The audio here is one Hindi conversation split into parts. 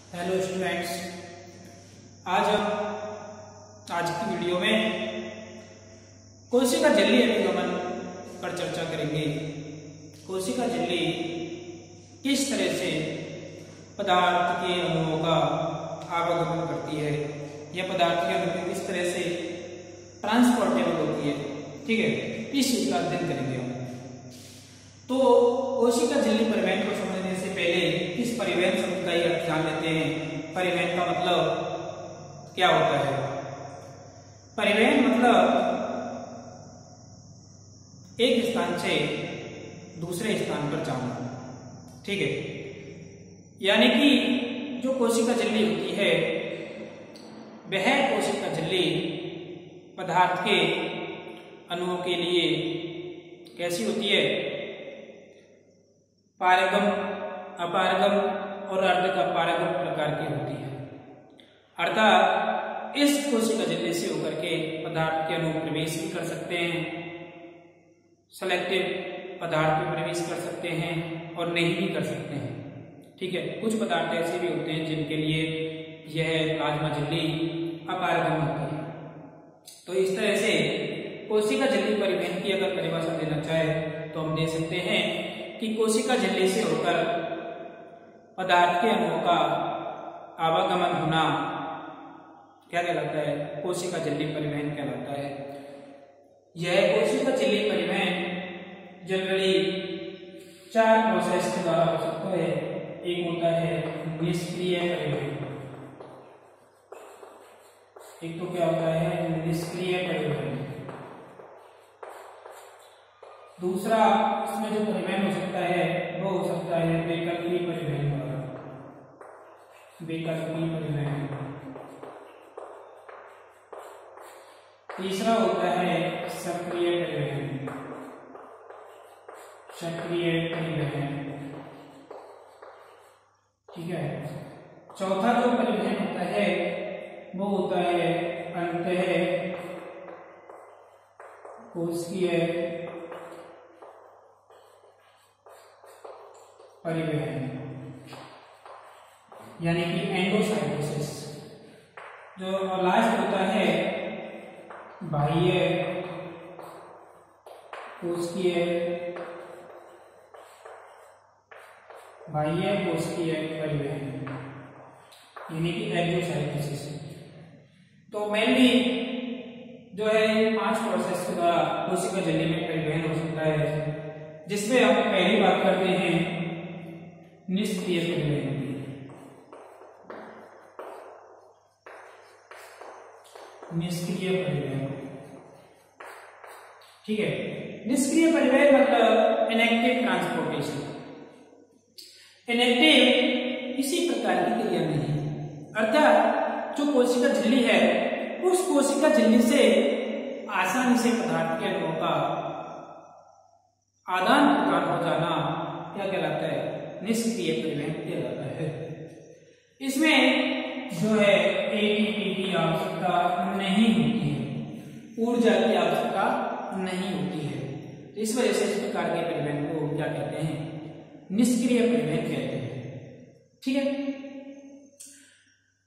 हेलो स्टूडेंट्स, आज की वीडियो में कोशिका झिल्ली अभिगमन पर चर्चा करेंगे। कोशिका झिल्ली किस तरह से पदार्थ के अणुओं का आवागमन करती है या पदार्थ के अणु किस तरह से ट्रांसपोर्टेबल होती है, ठीक है, इस चीज का अध्ययन करेंगे हम। तो कोशिका झिल्ली परिवहन को समझने से पहले इस परिवहन शब्द का ही अर्थ जान लेते हैं। परिवहन का मतलब क्या होता है? परिवहन मतलब एक स्थान से दूसरे स्थान पर जाना, ठीक है। यानी कि जो कोशिका झिल्ली होती है वह कोशिका झिल्ली पदार्थ के अणुओं के लिए कैसी होती है? पारगम, अपारगम और अर्ध पारगम प्रकार की होती है। अर्थात इस कोशिका झिल्ली से होकर के पदार्थ के अणु प्रवेश भी कर सकते हैं, सेलेक्टिव पदार्थ भी प्रवेश कर सकते हैं और नहीं भी कर सकते हैं, ठीक है। कुछ पदार्थ ऐसे भी होते हैं जिनके लिए यह प्लाज्मा झिल्ली अपारगम होती है। तो इस तरह से कोशिका झिल्ली परिवहन की अगर परिभाषा देना चाहे तो हम दे सकते हैं कि कोशिका झिल्ली से होकर पदार्थ के अणुओं का आवागमन होना क्या कहलाता है? कोशिका झिल्ली परिवहन कहलाता है। यह कोशिका झिल्ली परिवहन जनरली 4 प्रोसेस के द्वारा हो सकता है। एक होता है निष्क्रिय परिवहन, एक तो क्या होता है निष्क्रिय परिवहन। दूसरा इसमें जो परिवहन हो सकता है वो हो सकता है वैकल्पिक परिवहन द्वारा, वैकल्पिक परिवहन। तीसरा होता है सक्रिय परिवहन, सक्रिय परिवहन, ठीक है। चौथा जो परिवहन होता है वो होता है अंतः कोशिकीय परिवहन, यानी कि एंडोसाइटोसिस। जो लास्ट होता है बाह्य कोशिकीय परिवहन, यानी कि एंडोसाइटोसिस। तो मेनली जो है 5 प्रोसेस के द्वारा कोशिका झिल्ली में परिवहन हो सकता है, जिसमें हम पहली बात करते हैं निष्क्रिय परिवहन। निष्क्रिय परिवहन, ठीक है। निष्क्रिय परिवहन मतलब इनएक्टिव ट्रांसपोर्टेशन। इनएक्टिव किसी प्रकार की क्रिया नहीं, अर्थात जो कोशिका झिल्ली है उस कोशिका झिल्ली से आसानी से पदार्थ के अणुओं का आदान प्रदान हो जाना क्या कहलाता है? निष्क्रिय परिवहन कहलाता है। इसमें जो है एटीपी की आवश्यकता नहीं होती है, ऊर्जा की आवश्यकता नहीं होती है। तो इस वजह से इस प्रकार के परिवहन को क्या कहते हैं? निष्क्रिय परिवहन कहते हैं, ठीक है।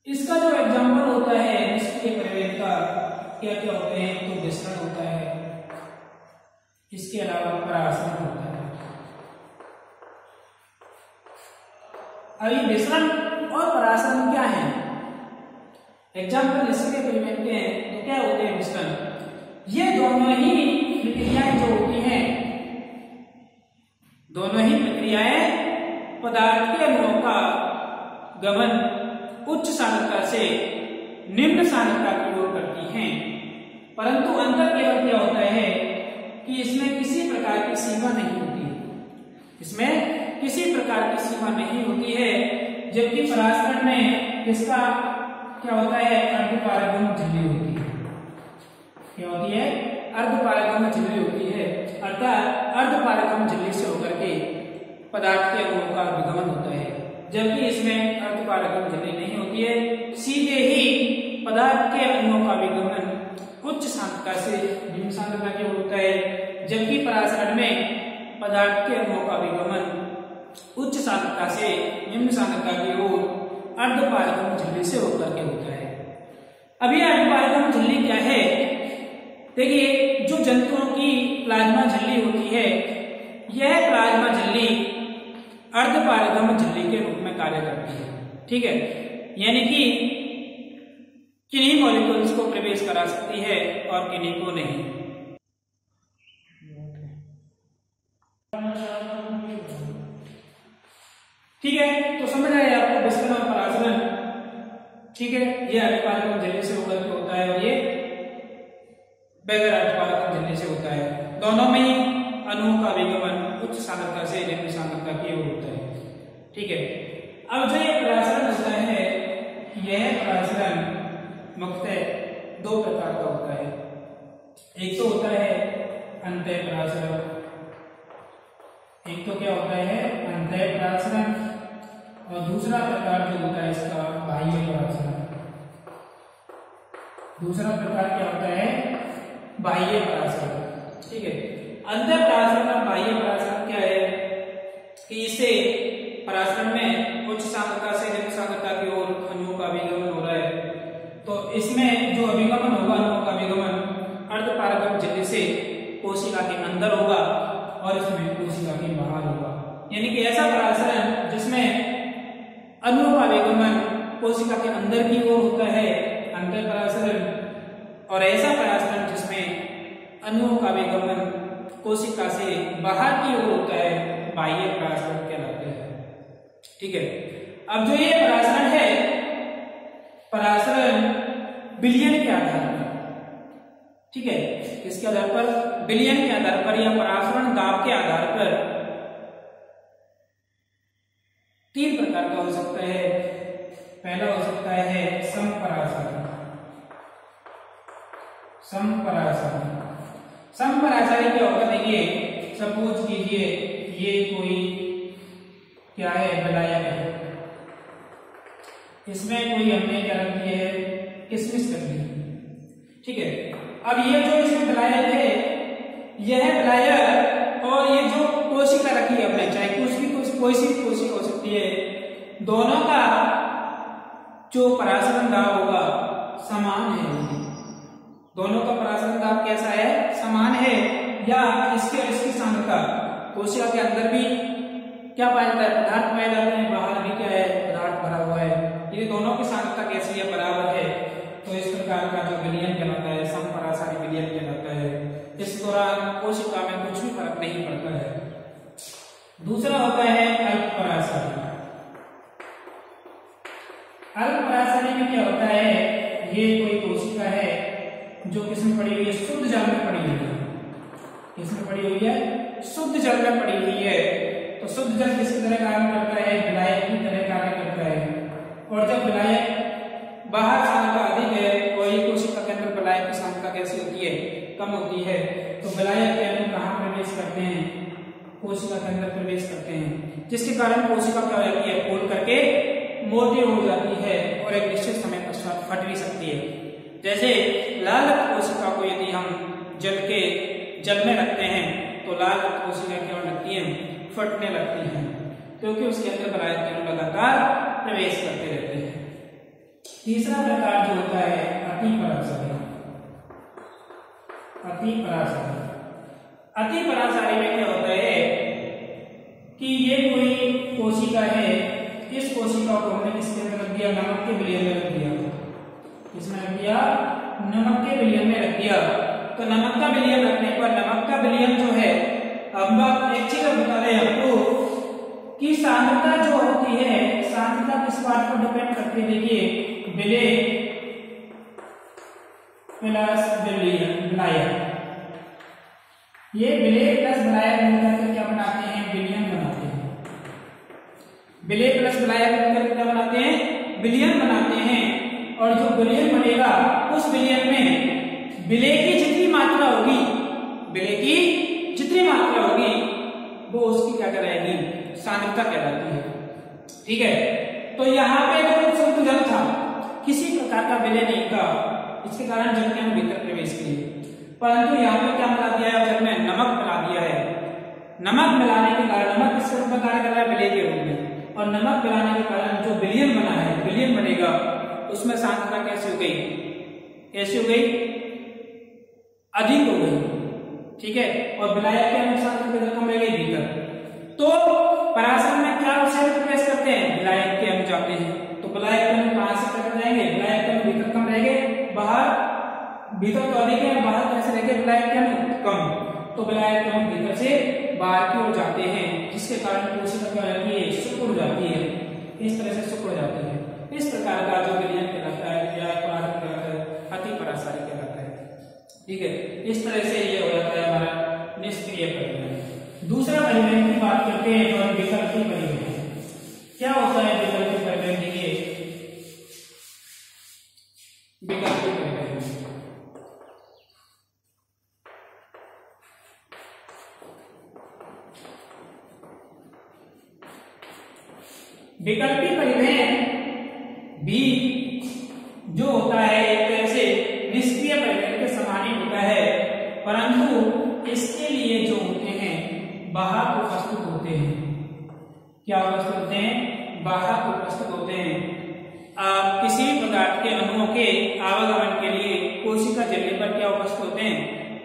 इसका जो एग्जाम्पल होता है निष्क्रिय परिवहन का क्या क्या होते हैं? तो विसरण होता है, इसके अलावा परासरण होता है। अभी विसरण और परासरण क्या है? एग्जाम्पल निष्क्रिय परिवहन के हैं तो क्या होते हैं विसरण? ये दोनों ही प्रक्रियाएं जो होती हैं, दोनों ही प्रक्रियाएं पदार्थ के अणुओं का गमन उच्च सांद्रता से निम्न सांद्रता की ओर करती हैं, परंतु अंतर केवल क्या होता है कि इसमें किसी प्रकार की सीमा नहीं होती है, इसमें किसी प्रकार की सीमा नहीं होती है। जबकि परासरण में इसका क्या होता है? अर्धपारगम झिल्ली होती है। क्या होती है? अर्धपारगम झिल्ली होती है, अर्थात अर्धपारगम झिल्ली से होकर के पदार्थ के अणुओं का विगमन होता है। जबकि इसमें अर्धपारगम झिल्ली नहीं होती है, सीधे ही पदार्थ के अणुओं का विगमन उच्च सांद्रता से निम्न सांद्रता की ओर होता है। जबकि परासरण में पदार्थ के अणुओं का विगमन उच्च सांद्रता से निम्न सांद्रता की ओर अर्धपारगम झिल्ली से होकर के होता है। अब ये अर्धपारगम झिल्ली क्या है? देखिए, जो जंतुओं की प्लाज्मा झिल्ली होती है, यह प्लाज्मा झिल्ली अर्धपारगम झिल्ली के रूप में कार्य करती है। ठीक है, यानी कि किन्हीं मॉलिक्यूल्स को प्रवेश करा सकती है और किन्हीं को नहीं। ठीक है, तो समझ आए आपको विसरण और परासरण। ठीक है, ये अर्धपारगम झिल्ली से होकर के होता है और ये बगैर अर्धपारगम झिल्ली से होता है। दोनों में ही अणुओं का विगमन उच्च सांद्रता से निम्न सांद्रता की ओर होता है। ठीक है, अब जो ये परासरण होता है, यह परासरण मुख्यतः दो प्रकार का होता है। एक तो होता है अंतः परासरण, एक तो क्या होता है अंतः परासरण, और दूसरा प्रकार जो होता है इसका बाह्य परासरण। दूसरा प्रकार क्या होता है? बाह्य परासरण। ठीक है, अंतः परासरण और बाह्य परासरण क्या है कि इसे परासरण में उच्च सांद्रता से निम्न सांद्रता की ओर अणुओं का विगमन हो रहा है, तो इसमें जो अभिगमन होगा अणुओं का विगमन अर्धपारगम झिल्ली से कोशिका के अंदर होगा और इसमें कोशिका के बाहर होगा। यानी कि ऐसा परासरण जिसमें अणुओं का विगमन कोशिका के अंदर की ओर होता है, अंतः परासरण, और ऐसा परासरण जिसमें अणुओं का विगमन कोशिका से बाहर की ओर होता है, बाह्य परासरण कहलाते हैं। ठीक है, अब जो ये परासरण है, परासरण विलयन के आधार पर, ठीक है, किसके आधार पर? विलयन के आधार पर या परासरण दाब के आधार पर तीन प्रकार का हो सकता है। पहला हो सकता है समपरासरण। समपरासरण, समपरासरण क्या होगा? देखिए, सपोज कीजिए ये कोई क्या है? विलायक है, इसमें कोई हमने क्या रख दिया है? किशमिश कर दी। ठीक है, अब ये जो इसमें विलायक है, यह विलायक और ये जो कोशिका रखी है हमने, चाहे कोई सी कोशिका हो सकती है, दोनों का जो परासरण दाब होगा समान है। दोनों का परासरण दाब कैसा है? समान है। या इसकी और इसकी सांद्रता, कोशिका के अंदर भी क्या पाया जाता है? पदार्थ पाए जाते हैं, बाहर भी क्या है? पदार्थ भरा हुआ है। ये दोनों की सांद्रता कैसी है? बराबर है। तो इस प्रकार का जो विलयन कहलाता है, समपरासरी विलयन कहलाता है। इस दौरान कोशिका में कुछ भी फर्क नहीं पड़ता है। दूसरा होता है अल्पपरासरी। अल्पपरासरी में क्या होता है? ये कोई कोशिका है जो किसमें पड़ी हुई है? शुद्ध जल में पड़ी हुई है। किसमें पड़ी हुई है? शुद्ध जल में पड़ी हुई है। तो शुद्ध जल किस तरह कार्य करता है? विलायक की तरह कार्य करता है। और जब विलायक बाहर सांद्रता अधिक है और ये कोशिका के अंदर विलायक की सांद्रता कैसी होती है? कम होती है। तो विलायक के अणु कहाँ प्रवेश करते हैं? कोशिका के अंदर प्रवेश करते हैं, जिसके कारण कोशिका क्या हो जाती है? फूल करके मोटी हो जाती है और एक निश्चित समय पश्चात फट भी सकती है। जैसे लाल रक्त कोशिका को यदि हम जल में रखते हैं तो लाल रक्त कोशिका क्या लगती है? फटने लगती है, क्योंकि उसके अंदर विलायक के अणु लगातार प्रवेश करते रहते हैं। तीसरा प्रकार जो होता है अतिपरासरी। अतिपरासरी, अतिपरासरी में क्या होता है कि ये कोई कोशिका है, इस कोशिका को हमने किसके अंदर रख दिया? नमक के विलयन में रख दिया। किसमें रख दिया? नमक के विलयन में रख दिया। तो नमक का विलयन रखने पर नमक का विलयन जो है, अब एक चीज बता रहे हैं आपको कि सांद्रता जो होती है, सांद्रता किस बात पर डिपेंड करती है? देखिए, विलय प्लस विलायक, ये विलय प्लस विलायक मिलकर क्या बनाते हैं? विलयन बनाते हैं। विलय प्लस विलायक मिलकर क्या बनाते हैं? विलयन बनाते हैं। और जो विलयन बनेगा, उस विलयन में विलय की जितनी मात्रा होगी, विलय की जितनी मात्रा होगी वो उसकी क्या कहलाएगी? सांद्रता कहलाती है। ठीक है, तो यहाँ पे जो शुद्ध जल था, किसी प्रकार का विलय नहीं था, इसके कारण जल के अंदर भीतर प्रवेश किए। परंतु यहाँ पे क्या मिला दिया है? जल में नमक मिला दिया है। नमक मिलाने के कारण नमक किस रूप में कार्य कर रहा है? विलय के रूप में। और नमक मिलाने के कारण जो विलयन बना है, विलयन बनेगा, उसमें सांद्रता कैसी हो गई, कैसी हो गई, अधिक हो गई, ठीक है। और विलायक के अनुसार कम रह गई भीतर। तो पराशर में क्या प्रवेश करते हैं, विलायक के अणु जाते हैं। तो विलायक के अणु कहां से कट जाएंगे, विलायक के अणु भीतर कम रहेंगे, बाहर भीतर तो अधिक है, बाहर कैसे रहेंगे विलायक के अणु कम। तो विलायक के अणु भीतर से बाहर की ओर जाते हैं, जिसके कारण कोशिका क्या हो जाती है, सिकुड़ जाती है, इस तरह से सिकुड़ जाती है। इस प्रकार का जो विलयन कहलाता है या अति परासारी कहलाता है, ठीक है। इस तरह से ये हो जाता है हमारा निष्क्रिय परिवहन। दूसरा परिवहन की बात करते हैं और विकल्पी परिवहन। क्या होता है विकल्पी परिवहन, देखिए विकल्पी परिवहन विकल्पी परिवहन भी जो होता है एक तरह से निष्क्रिय परिवहन के समान ही होता है, परंतु इसके लिए जो होते हैं वाहक उपस्थित होते हैं। क्या उपस्थित होते हैं, वाहक उपस्थित होते हैं। किसी भी पदार्थ के अणुओं के आवागमन के लिए कोशिका झिल्ली पर क्या उपस्थित होते हैं,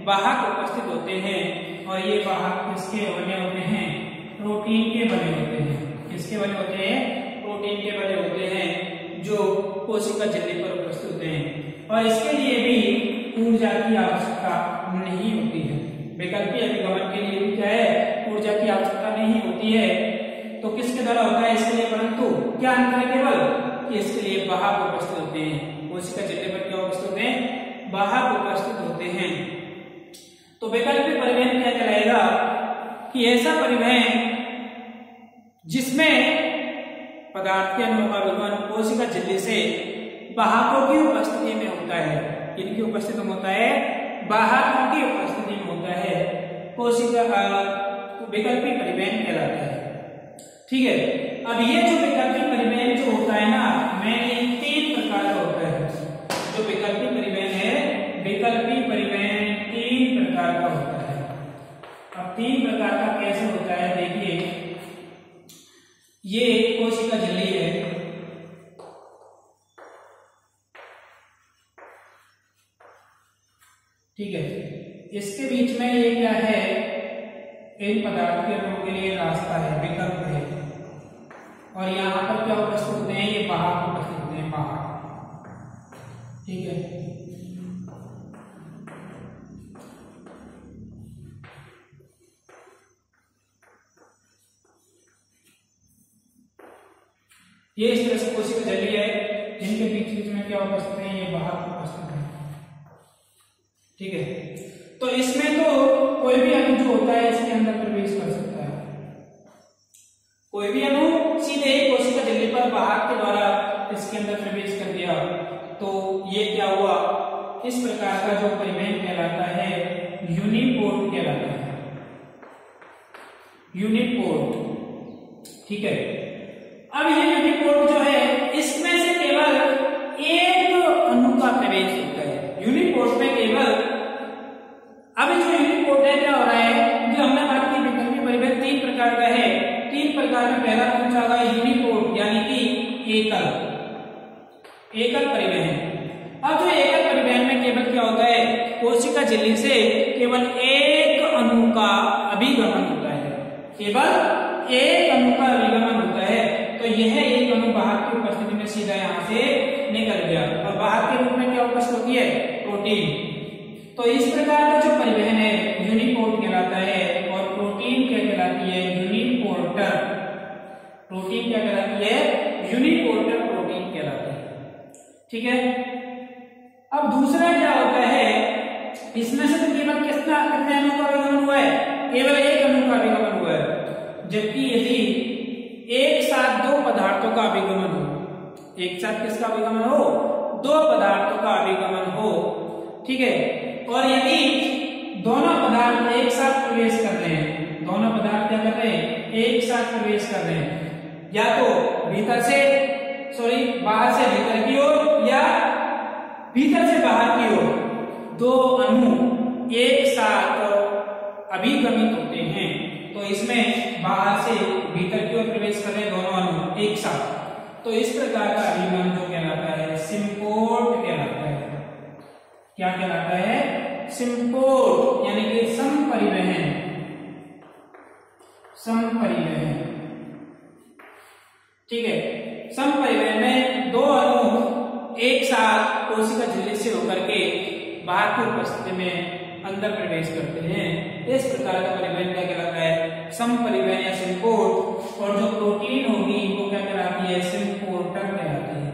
वाहक उपस्थित होते हैं। और ये वाहक किसके बने होते हैं, प्रोटीन के बने होते हैं। किसके बने होते हैं, प्रोटीन के बने होते हैं, जो कोशिका झिल्ली पर उपस्थित होते हैं। और इसके लिए भी ऊर्जा की आवश्यकता नहीं होती है। विकल्पी अभिगमन के लिए भी क्या है, ऊर्जा की आवश्यकता नहीं होती है। तो किसके द्वारा होता है इसके लिए, परंतु क्या अंतर है केवल कि इसके लिए वाहक उपस्थित होते हैं। कोशिका झिल्ली पर क्या उपस्थित होते हैं, वाहक उपस्थित होते हैं। तो वैकल्पिक परिवहन क्या कहलाएगा कि ऐसा परिवहन जिसमें पदार्थ के अणुओं का विवरण कोशिका झिल्ली से वाहकों की उपस्थिति में होता है। इनकी उपस्थिति में होता है, वाहकों की उपस्थिति में होता है, कोशिका वैकल्पिक परिवहन कहलाता है। ठीक है। अब ये जो वैकल्पिक परिवहन जो होता है ना, मैं 3 प्रकार का होता है। जो वैकल्पिक परिवहन है, वैकल्पिक परिवहन 3 प्रकार का होता है। अब 3 प्रकार का कैसे होता है, देखिए ये कोशिका झिल्ली है, ठीक है। इसके बीच में ये क्या है, एक पदार्थ के अणुओं के लिए रास्ता है, विकल्प है। और यहाँ पर क्या उपस्थित होते हैं, ये वाहक उपस्थित होते हैं, वाहक, ठीक है। ये इस तरह से कोशिका झिल्ली है, जिनके बीच बीच में क्या उपस्थित है, ये वाहक उपस्थित है, ठीक है। तो इसमें तो कोई भी अणु जो होता है इसके अंदर प्रवेश कर सकता है। कोई भी अणु सीधे ही कोशिका झिल्ली पर वाहक के द्वारा इसके अंदर प्रवेश कर दिया, तो ये क्या हुआ, इस प्रकार का जो परिवहन कहलाता है यूनिपोर्ट कहलाता है, यूनिपोर्ट, ठीक है। अब ये यूनिपोर्ट जो है, इसमें से केवल एक अणु का प्रवेश होता है यूनिपोर्ट में, केवल। अब जो यूनिपोर्ट है, क्या हो रहा है, जो हमने बात की वैकल्पिक परिवहन 3 प्रकार का है। 3 प्रकार में पहला पूछा होगा यूनिपोर्ट, यानी कि एकल परिवहन। अब जो एकल परिवहन में केवल क्या होता है, कोशिका झिल्ली से केवल एक अणु का अभिगमन होता है, केवल एक अणु का अभिगमन होता है। तो यह एक अणु वाहक की उपस्थिति में सीधा यहाँ से निकल गया, और वाहक के रूप में क्या उपस्थित होती है, प्रोटीन। तो इस प्रकार का जो परिवहन है यूनिपोर्ट कहलाता है। और प्रोटीन क्या कहलाती है, यूनिपोर्टर। प्रोटीन क्या कहलाती है, यूनिपोर्टर प्रोटीन कहलाती है, ठीक है। अब दूसरा क्या होता है, इसमें से तो केवल कितने अणु का अभिगमन हुआ है, केवल एक अणु का अभिगमन हुआ है। जबकि यदि एक साथ 2 पदार्थों का अभिगमन हो, एक साथ किसका अभिगमन हो, 2 पदार्थों का अभिगमन हो, ठीक है। और यदि दोनों पदार्थ एक साथ प्रवेश कर रहे हैं, दोनों पदार्थ क्या कर रहे हैं, एक साथ प्रवेश कर रहे हैं, या तो भीतर से बाहर से भीतर की ओर या भीतर से बाहर की ओर, 2 अणु एक साथ अभिगमित होते हैं। तो इसमें बाहर से भीतर की ओर प्रवेश कर रहे हैं दोनों अणु, एक साथ। तो इस प्रकार का अभिगम जो कहलाता है सिम्पोर्ट कहलाता है। क्या कहलाता है? सिम्पोर्ट, यानी कि समपरिवहन। समपरिवहन, ठीक है। समपरिवहन में दो अणु एक साथ कोशिका झिल्ली से होकर के बाहर की उपस्थिति में अंदर प्रवेश करते हैं। इस प्रकार का परिवहन क्या कहलाता है? समपरिवहन या सिम्पोर्ट। और जो प्रोटीन होगी वो क्या कहलाती है? सिम्पोर्टर कहलाती है।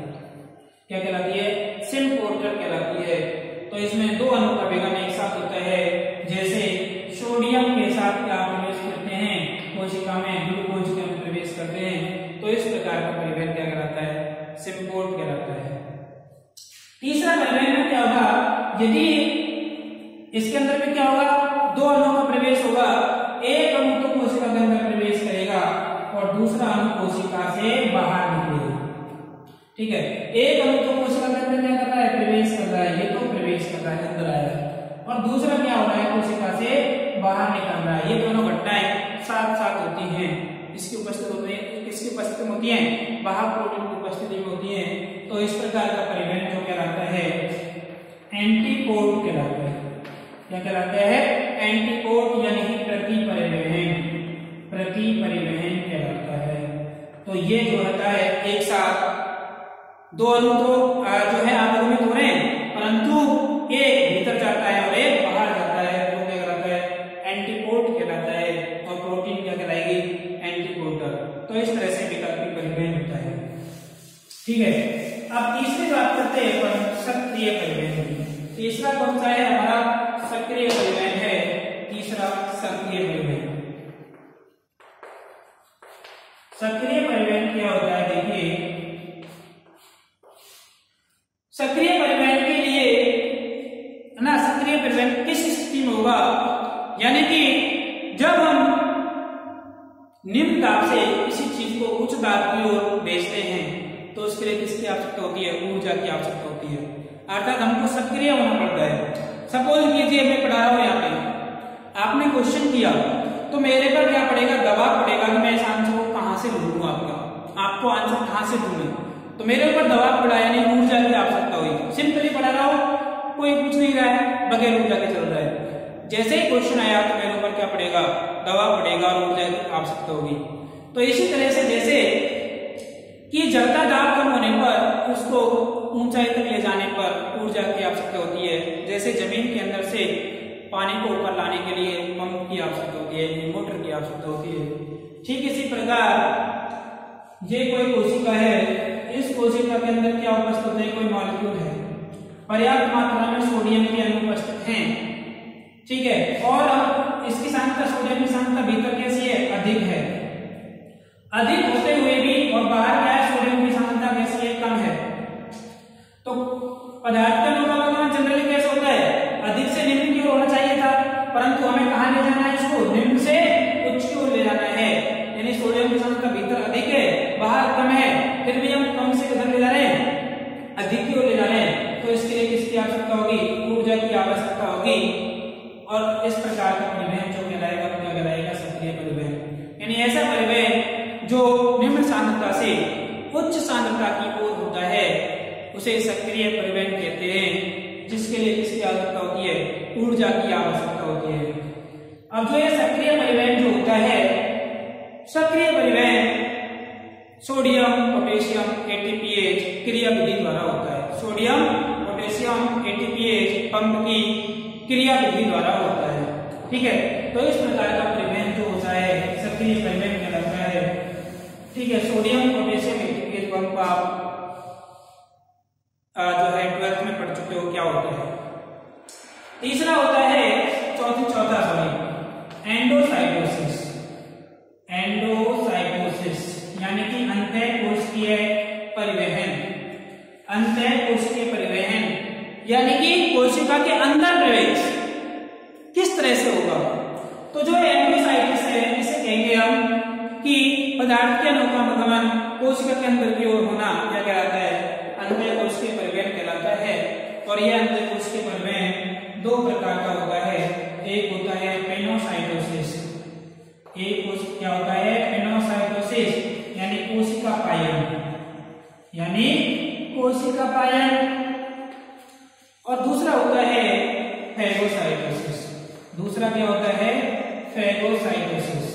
क्या कहलाती है? सिम्पोर्टर कहलाती है। तो इसमें दो अणु का विघटन एक साथ होता है। जैसे सोडियम के साथ क्या प्रवेश करते हैं कोशिका में, ग्लूकोज के अंदर प्रवेश करते हैं। तो इस प्रकार का परिवहन क्या कहलाता है? सिम्पोर्ट कहलाता है। तीसरा परिवहन में क्या होगा? यदि इसके अंदर में क्या होगा? दो अणुओं का प्रवेश होगा। एक अणु तो कोशिका के अंदर प्रवेश करेगा और दूसरा अणु कोशिका से बाहर निकलेगा, ठीक है। एक अणु तो कोशिका के अंदर क्या कर रहा है? प्रवेश कर रहा है, ये तो प्रवेश कर रहा है, अंदर आया। और दूसरा क्या हो रहा है? कोशिका से बाहर निकल रहा है। ये दोनों घटनाएं साथ साथ होती हैं। इसकी उपस्थिति होती है, किसकी उपस्थिति में होती है? बाहर प्रोटीन की उपस्थिति में होती है। तो इस प्रकार का परिवहन जो कहलाता है एंटीपोड कहलाता है। क्या कहलाता है? एंटीपोड, यानी कि प्रति परिवहन। प्रति परिवहन कहलाता है। तो ये जो होता है एक साथ दो अणु तो जो है आगमनित हो रहे हैं, परंतु एक भीतर जाता है और एक बाहर जाता है, तो क्या कहलाता है? एंटीपोड कहलाता है। और प्रोटीन क्या कहलाएगी? एंटीपोडर। तो इस तरह से वैकल्पिक परिवहन होता है, ठीक है। अब तीसरी बात करते हैं अपन सक्रिय परिवहन। तीसरा कौन सा है हमारा? सक्रिय परिवहन है। तीसरा सक्रिय परिवहन। सक्रिय परिवहन क्या होता है? देखिए, सक्रिय परिवहन के लिए ना, सक्रिय परिवहन किस स्थिति में होगा? यानी कि जब हम निम्न दाब से किसी चीज को उच्च दाब की ओर भेजते हैं तो उसके लिए किसकी आवश्यकता होती है? ऊर्जा की आवश्यकता होती है। अर्थात हमको सक्रिय होना पड़ता है। सपोज कीजिए मैं पढ़ा रहा हूं, यहाँ पे आपने क्वेश्चन किया तो मेरे पर क्या पड़ेगा? दबाव पड़ेगा कि मैं इस आंसर को कहां से ढूंढूं, आपको आंसर कहां से ढूंढूं। तो मेरे ऊपर दबाव पड़ा, यानी ऊर्जा की आवश्यकता हुई। सिंपली पढ़ा रहा हूं, कोई पूछ नहीं रहा है, बगैर ऊर्जा के चल रहा है। जैसे ही क्वेश्चन आया तो मेरे ऊपर क्या पड़ेगा? दबाव पड़ेगा और ऊर्जा की आवश्यकता होगी। तो इसी तरह से जैसे कि जड़ता दाब कम होने पर उसको ऊंचाई तक ले जाने पर ऊर्जा की आवश्यकता होती है। जैसे जमीन के अंदर से पानी को ऊपर लाने के लिए पंप की आवश्यकता होती है, मोटर की आवश्यकता होती है। ठीक इसी प्रकार ये कोई कोशिका है, इस कोशिका के अंदर क्या उपस्थित है? कोई मॉलिक्यूल है, पर्याप्त मात्रा में सोडियम के अणु उपस्थित हैं, ठीक है। और इसकी सांद्रता, सोडियम की सांद्रता भीतर कैसी है? अधिक है। अधिक होते हुए भी और बाहर क्या है? सोडियम की सांद्रता कैसी है? कम है। तो पदार्थ का द्रव्यमान जनरली कैसे होता है? अधिक से निम्न की ओर होना चाहिए था, परंतु हमें कहां ले जाना है? इसको निम्न से उच्च की ओर ले जाना है। यानी सोडियम की सांद्रता भीतर अधिक है, बाहर कम है, फिर भी हम कम से किधर ले जा रहे हैं? अधिक की ओर ले जा रहे हैं। तो इसके लिए किसकी आवश्यकता होगी? ऊर्जा की आवश्यकता होगी। और इस प्रकार का परिवहन जो कहलाएगा वो क्या कहलाएगा? सक्रिय परिवहन। यानी ऐसा परिवहन जो निम्न सांद्रता से उच्च सांद्रता की ओर होता है उसे सक्रिय परिवहन कहते हैं, जिसके लिए किसकी आवश्यकता होती है? ऊर्जा की आवश्यकता होती है। अब जो ये सक्रिय परिवहन जो होता है, सक्रिय परिवहन सोडियम पोटेशियम एटीपीएच क्रिया विधि द्वारा होता है। सोडियम पोटेशियम एटीपीएच पंप की क्रिया विधि द्वारा होता है, ठीक है। तो इस प्रकार का परिवहन जो होता है सक्रिय परिवहन कहलाता है, ठीक है। सोडियम पोटेशियम एटीपीएच पंप आप जो है 12th में पढ़ चुके हो क्या होता है। तीसरा होता है चौथा एंडोसाइटोसिस। एंडोसाइटोसिस यानी कि अंतःकोशिकीय परिवहन। अंतःकोशिकीय परिवहन यानी कि कोशिका के अंदर प्रवेश किस तरह से होगा? तो जो एंडोसाइटोसिस है इसे कहेंगे हम कि पदार्थ के अणु का आगमन कोशिका के अंदर की ओर होना क्या कहलाता है? अंतःकोशिकीय परिवहन कहलाता है। और यह अंतःकोशिकीय परिवहन दो प्रकार का होता है। एक होता है पेनोसाइटोसिस, एक क्या होता है? पेनोसाइटोसिस यानी कोशिका पायन, यानी कोशिका पायन। और दूसरा होता है फैगोसाइटोसिस। दूसरा क्या होता है? फैगोसाइटोसिस।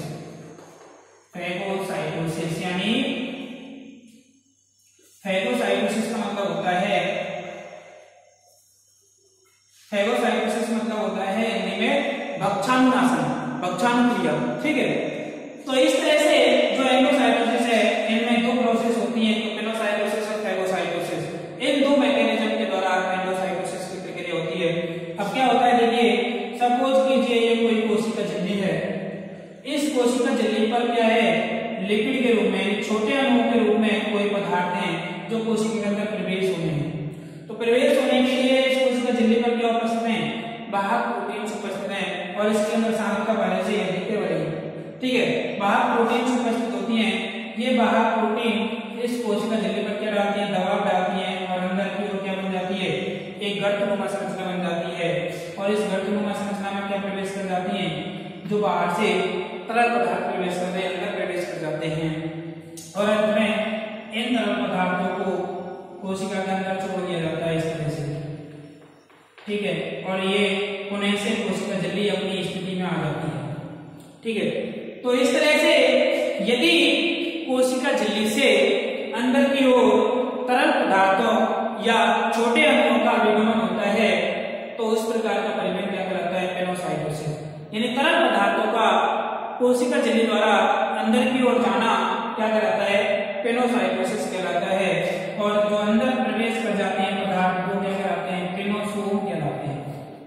फैगोसाइटोसिस यानी फैगोसाइटोसिस का मतलब होता है, फैगोसाइटोसिस मतलब होता है हिंदी में भक्षानुनाशन, भक्षानुक्रिया। ठीक है, तो इस तरह से जो एंडोसाइटोसिस है इनमें दो प्रोसेस होती है, पिनोसाइटोसिस और फैगोसाइटोसिस। इन दो मैकेनिज्म के द्वारा एंडोसाइटोसिस की प्रक्रिया होती है। अब क्या होता है देखिए, सपोज कीजिए ये कोई कोशिका झिल्ली है, इस कोशिका झिल्ली पर क्या है, लिपिड के रूप में, छोटे अणुओं के रूप में कोई पदार्थ हैं जो कोशिका के अंदर प्रवेश होने हैं। तो प्रवेश होने के लिए इस कोशिका झिल्ली पर क्या उपस्थित है? वाहक प्रोटीन उपस्थित हैं और इसके अंदर सांद्रता पहले से ही अधिक है। ठीक है, वाहक प्रोटीन उपस्थित होती हैं। ये वाहक प्रोटीन इस कोशिका झिल्ली पर क्या डालती है? दबाव डालती है और अंदर की ओर क्या बन जाती है? एक गर्तनुमा संरचना बन जाती है और इस गर्तनुमा संरचना में क्या प्रवेश कर जाती है? जो बाहर से तरल पदार्थ प्रवेश करते हैं, अंदर प्रवेश कर जाते हैं और अंत में इन तरल पदार्थों को कोशिका के अंदर छोड़ दिया जाता है इस तरह से। ठीक है, और ये पुनः से कोशिका झिल्ली अपनी स्थिति में आ जाती है। ठीक है, तो इस तरह से यदि कोशिका झिल्ली से अंदर की ओर तरल पदार्थों या छोटे अणुओं का विगमन होता है तो उस प्रकार का परिवहन क्या कहलाता है? पेनोसाइटोसिस। यानी तरल पदार्थों का कोशिका झिल्ली द्वारा अंदर की ओर जाना क्या कहलाता है? पेनोसाइटोसिस कहलाता है। और जो अंदर प्रवेश कर जाते हैं पदार्थ वो क्या कहलाते हैं? पेनोसोम कहलाते हैं।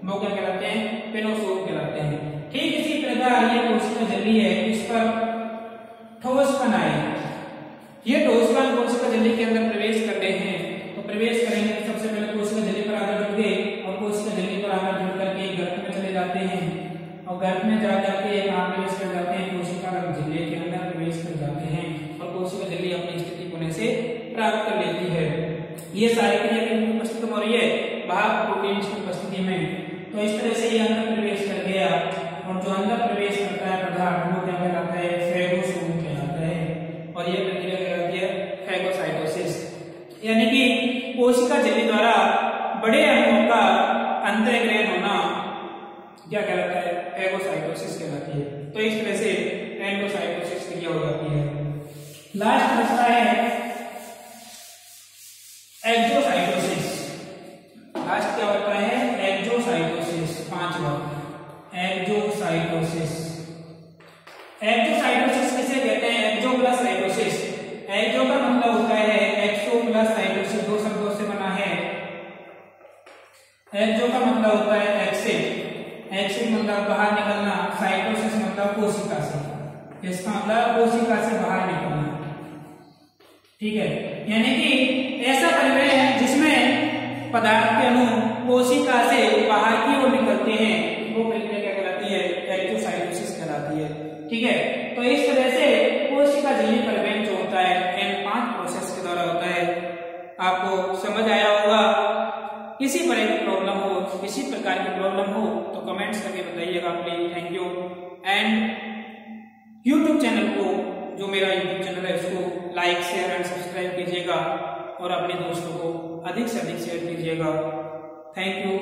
वो क्या कहलाते हैं? पेनोसोम कहलाते हैं। ठीक इसी प्रकार ये कोशिका झिल्ली है, इस पर ठोस कण आए, ये ठोस कण कोशिका झिल्ली के अंदर प्रवेश कर रहे हैं। तो प्रवेश करेंगे तो सबसे पहले कोशिका झिल्ली पर आकर जुड़ गए और कोशिका झिल्ली पर आकर जुड़ करके गर्त में चले जाते हैं और गर्त में जा करके कहाँ प्रवेश कर जाते हैं? कोशिका झिल्ली के अंदर प्रवेश कर जाते हैं और कोशिका झिल्ली अपनी स्थिति पुनः से प्राप्त कर लेती है। ये सारी क्रिया किन उपस्थिति हो रही है? वाहक प्रोटीन की उपस्थिति में। तो इस तरह से ये अंदर प्रवेश कर गया और जो अंदर प्रवेश करता है पदार्थ वो क्या कहलाता है? फैगोसोम कहलाता है और ये प्रक्रिया कहलाती है फैगोसाइटोसिस। यानी कि कोशिका झिल्ली द्वारा बड़े अणुओं का अंतःग्रहण होना क्या कहलाता है? फैगोसाइटोसिस कहलाती है। तो इस तरह से एंडोसाइटोसिस क्रिया हो जाती है। लास्ट बचता है एक्सोसाइटोसिस। लास्ट क्या होता है? एक्सोसाइटोसिस, पांचवा एक्सोसाइटोसिस। एक्सोसाइटोसिस किसे कहते हैं? एक्सो प्लस साइटोसिस। एक्सो का मतलब होता है एक्सो प्लस साइटोसिस, दो शब्दों से बना है। एक्सो का मतलब होता है एक्सिट, एक्सिट मतलब बाहर निकलना, साइटोसिस मतलब कोशिका से, इसका मतलब कोशिका से बाहर निकलना। ठीक है, यानी कि ऐसा परिवहन जिसमें पदार्थ के अणु कोशिका से बाहर की ओर निकलते हैं वो प्रक्रिया क्या कहलाती है? एक्सोसाइटोसिस कहलाती है। ठीक है, तो इस तरह से कोशिका झिल्ली परिवहन जो होता है इन 5 प्रोसेस के द्वारा होता है। आपको समझ आया होगा। किसी तरह की प्रॉब्लम हो, किसी प्रकार की प्रॉब्लम हो तो कमेंट्स करके बताइएगा please. Thank you. And YouTube channel को, जो मेरा यूट्यूब चैनल है उसको लाइक शेयर एंड सब्सक्राइब कीजिएगा और अपने दोस्तों को अधिक से अधिक शेयर कीजिएगा। Thank you.